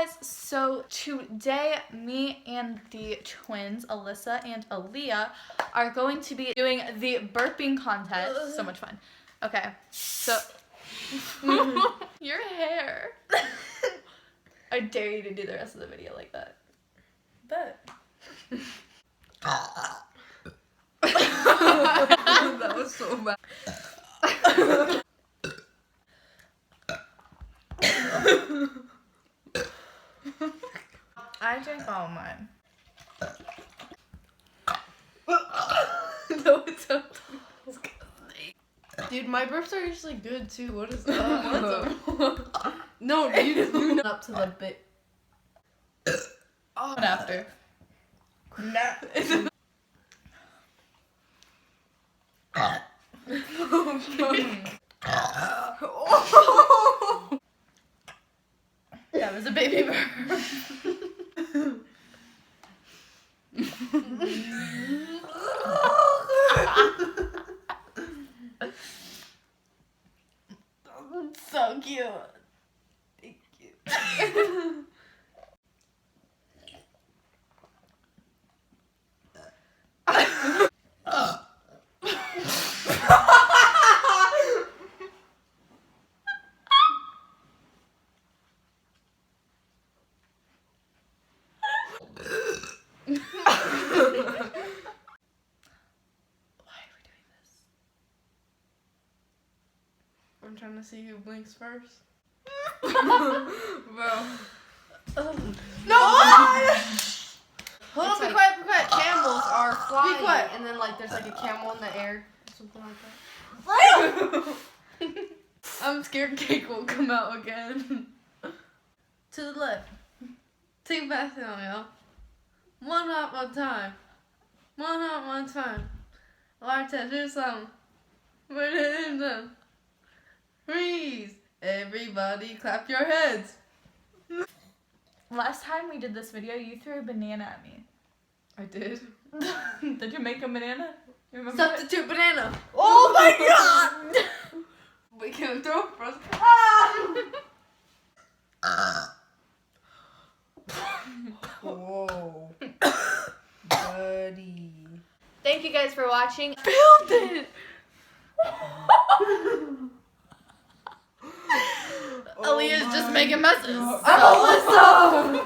guys, so today me and the twins, Alyssa and Aaliyah, are going to be doing the burping contest. So much fun. Okay, so your hair. I dare you to do the rest of the video like that. Bet. That was so bad. I drank all mine. No, it's so disgusting. Dude, my burps are usually good too. What is that? No, you know up to the bit. Oh, and after. That was a baby burp. So cute. Thank you. I'm trying to see who blinks first. Bro. No! Hold on, be quiet, be quiet. Camels are flying. Be quiet. And then, like, there's, like, a camel in the air. Something like that. I'm scared cake will come out again. To the left. Take it back down, y'all. One hop, one time. One hop, one time. Lartez, do something. Put it in them. Freeze! Everybody clap your heads. Last time we did this video, you threw a banana at me. I did. Did you make a banana? You remember Substitute banana. Oh my god! We can throw it first. Whoa. Buddy. Thank you guys for watching. Build it! Aaliyah's just making messes. Alyssa!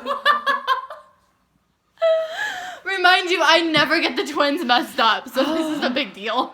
Remind you, I never get the twins messed up, so this is a big deal.